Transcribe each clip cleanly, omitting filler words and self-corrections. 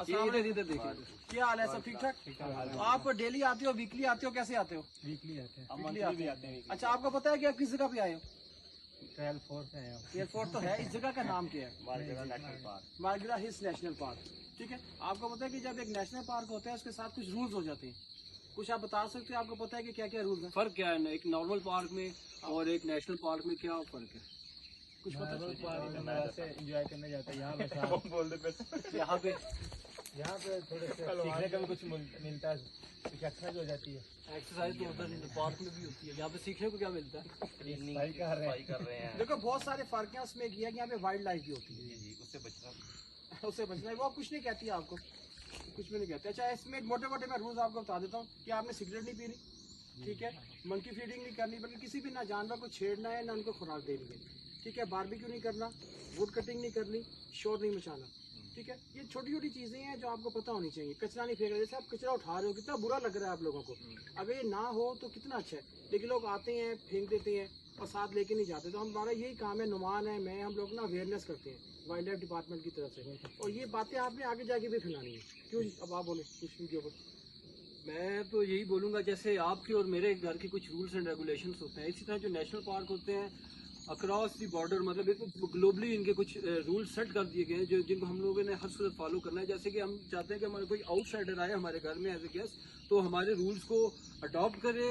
क्या हाल है, सब ठीक ठाक? आप डेली आते हो, वीकली आते हो, कैसे आते हो? वीकली आते हैं, वीकली आते हैं। अच्छा, आपको पता है कि आप किस जगह पे आए हो? ट्वेल्व फोर पे आया हूँ। एयरपोर्ट तो है, इस जगह का नाम क्या है? मारगिरा हिल्स नेशनल पार्क। ठीक है, आपको पता है कि जब एक नेशनल पार्क होता है उसके साथ कुछ रूल्स हो जाते हैं, कुछ आप बता सकते हो? आपको पता है कि क्या क्या रूल्स हैं? फर्क क्या है एक नॉर्मल पार्क में और एक नेशनल पार्क में, क्या फर्क है? कुछ पता नॉर्मल है? पार्क में वैसे एंजॉय करने जाते हैं, यहाँ पे यहाँ पे थोड़े से सीखने का भी कुछ मिलता है, कुछ एक्सरसाइज हो जाती है। एक्सरसाइज तो उधर पार्क में भी होती है, यहाँ पे सीखने को क्या मिलता है? सफाई कर रहे हैं। देखो बहुत सारे फर्क हैं उसमें, किया कि यहाँ पे वाइल्ड लाइफ भी होती है, उससे बचना है। वो कुछ नहीं कहती है आपको, कुछ भी नहीं कहते। अच्छा, इसमें मोटे मोटे मैं रूल्स आपको बता देता हूँ कि आपने सिगरेट नहीं पीनी, ठीक है, मंकी फीडिंग नहीं करनी, बल्कि किसी भी ना जानवर को छेड़ना है ना उनको खुराक देनी है, ठीक है, बारबेक्यू नहीं करना, वुड कटिंग नहीं करनी, शोर नहीं मचाना, ठीक है। ये छोटी छोटी चीजें हैं जो आपको पता होनी चाहिए। कचरा नहीं फेंकना, जैसे आप कचरा उठा रहे हो, कितना बुरा लग रहा है आप लोगों को, अगर ये ना हो तो कितना अच्छा है, लेकिन लोग आते हैं फेंक देते हैं और साथ लेके नहीं जाते। तो हमारा यही काम है, नुमान है, मैं, हम लोग ना अवेयरनेस करते हैं वाइल्ड लाइफ डिपार्टमेंट की तरफ से, और ये बातें आपने आगे जाके भी फैलानी है। क्यों? अब आप बोले कुछ वीडियो पर। मैं तो यही बोलूँगा, जैसे आपके और मेरे घर के कुछ रूल्स एंड रेगुलेशंस होते हैं, इसी तरह जो नेशनल पार्क होते हैं अक्रॉस दी बॉर्डर, मतलब एक ग्लोबली इनके कुछ रूल सेट कर दिए गए हैं जो जिनको हम लोगों ने हर सूरत फॉलो करना है। जैसे कि हम चाहते हैं कि हमारे कोई आउटसाइडर आए हमारे घर में एज ए गेस्ट, तो हमारे रूल्स को अडॉप्ट करे,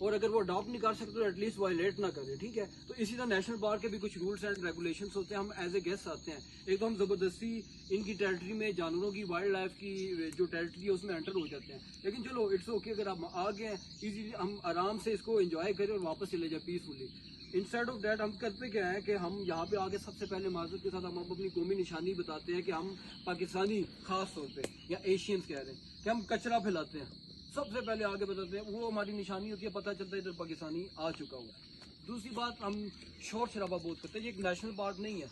और अगर वो अडॉप्ट नहीं कर सकते तो एटलीस्ट वायलेट ना करे, ठीक है। तो इसी तरह नेशनल पार्क के भी कुछ रूल्स एंड रेगुलेशंस होते हैं। हम एज ए गेस्ट आते हैं, एक तो हम ज़बरदस्ती इनकी टेरिटरी में जानवरों की, वाइल्ड लाइफ की जो टेरिटरी है उसमें एंटर हो जाते हैं, लेकिन चलो इट्स ओके, अगर आप आ गए हैं इजीली, हम आराम से इसको एंजॉय करें और वापस चले जाए पीसफुली। इंस्टेड ऑफ दैट हम करते क्या है कि हम यहाँ पे आके सबसे पहले माजरत के साथ हम अपनी कौमी निशानी बताते हैं कि हम पाकिस्तानी, खास तौर पे या एशियंस कह रहे हैं कि हम कचरा फैलाते हैं, सबसे पहले आगे बताते हैं, वो हमारी निशानी होती है, पता चलता है इधर पाकिस्तानी आ चुका हुआ है। दूसरी बात, हम शोर शराबा बहुत करते हैं। ये एक नेशनल पार्क नहीं है।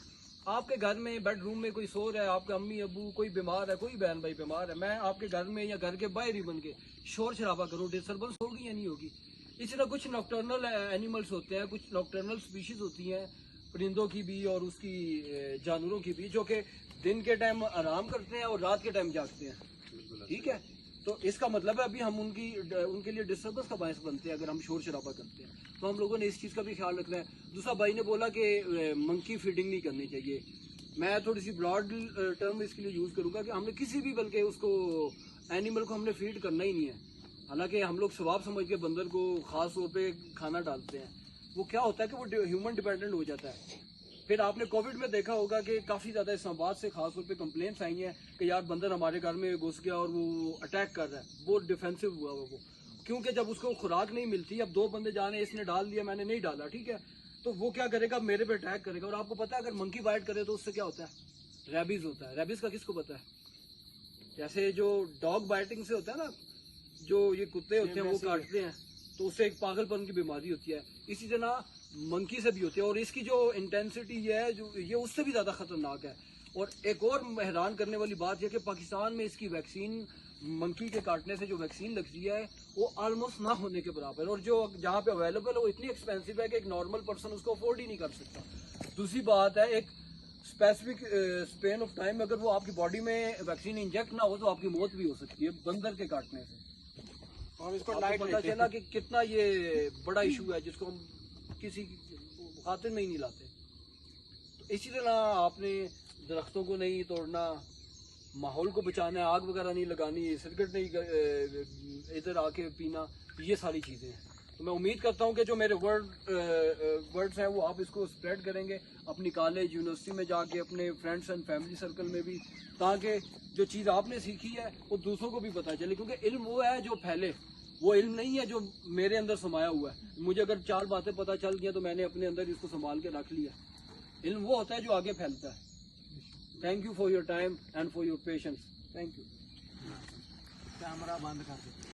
आपके घर में बेडरूम में कोई सो रहा है, आपके अम्मी अबू कोई बीमार है, कोई बहन भाई बीमार है, मैं आपके घर में या घर के बाहर ही बन के शोर शराबा करूँ, डिस्टर्बेंस होगी या नहीं होगी? इसी तरह कुछ नॉकटर्नल एनिमल्स होते हैं, कुछ नॉकटर्नल स्पीशीज होती हैं, परिंदों की भी और उसकी जानवरों की भी, जो कि दिन के टाइम आराम करते हैं और रात के टाइम जागते हैं, ठीक है। तो इसका मतलब है अभी हम उनके लिए डिस्टर्बेंस का बायस बनते हैं अगर हम शोर शराबा करते हैं, तो हम लोगों ने इस चीज़ का भी ख्याल रखना है। दूसरा, भाई ने बोला कि मंकी फीडिंग नहीं करनी चाहिए, मैं थोड़ी सी ब्रॉड टर्म इसके लिए यूज़ करूँगा कि हमने किसी भी बल्कि उसको एनिमल को हमने फीड करना ही नहीं है। हालांकि हम लोग सवाब समझ के बंदर को ख़ास तौर पे खाना डालते हैं, वो क्या होता है कि वो ह्यूमन डिपेंडेंट हो जाता है। फिर आपने कोविड में देखा होगा कि काफ़ी ज़्यादा इस्लामाबाद से खास तौर पे कंप्लेंट्स आई हैं कि यार बंदर हमारे घर में घुस गया और वो अटैक कर रहा है, बहुत डिफेंसिव हुआ वो, क्योंकि जब उसको खुराक नहीं मिलती, अब दो बंदे जा रहे हैं, इसने डाल दिया मैंने नहीं डाला, ठीक है, तो वो क्या करेगा, मेरे पे अटैक करेगा। और आपको पता है अगर मंकी बाइट करे तो उससे क्या होता है? रेबीज होता है। रेबीज का किसको पता है? जैसे जो डॉग बाइटिंग से होता है ना, जो ये कुत्ते होते हैं वो काटते हैं तो उससे एक पागलपन की बीमारी होती है, इसी तरह मंकी से भी होती है, और इसकी जो इंटेंसिटी है जो ये उससे भी ज़्यादा खतरनाक है। और एक और हैरान करने वाली बात यह कि पाकिस्तान में इसकी वैक्सीन, मंकी के काटने से जो वैक्सीन लगती है वो ऑलमोस्ट ना होने के बराबर है, और जो जहाँ पे अवेलेबल है वो इतनी एक्सपेंसिव है कि एक नॉर्मल पर्सन उसको अफोर्ड ही नहीं कर सकता। दूसरी बात है, एक स्पेसिफिक स्पेन ऑफ टाइम अगर वो आपकी बॉडी में वैक्सीन इंजेक्ट ना हो तो आपकी मौत भी हो सकती है बंदर के काटने से। और इसको आपको पता चला कि कितना ये बड़ा इशू है जिसको हम किसी खातिर में ही नहीं लाते। तो इसी तरह आपने दरख्तों को नहीं तोड़ना, माहौल को बचाना है, आग वगैरह नहीं लगानी, सिगरेट नहीं इधर आके पीना, ये सारी चीज़ें हैं। तो मैं उम्मीद करता हूँ कि जो मेरे वर्ड्स हैं वो आप इसको स्प्रेड करेंगे अपनी कॉलेज यूनिवर्सिटी में जाके, अपने फ्रेंड्स एंड फैमिली सर्कल में भी, ताकि जो चीज़ आपने सीखी है वो दूसरों को भी पता चले, क्योंकि इल्म वो है जो फैले, वो इल्म नहीं है जो मेरे अंदर समाया हुआ है। मुझे अगर 4 बातें पता चल गई तो मैंने अपने अंदर इसको संभाल के रख लिया। इल्म वो होता है जो आगे फैलता है। Thank you for your time and for your patience. Thank you. Camera बंद कर दो।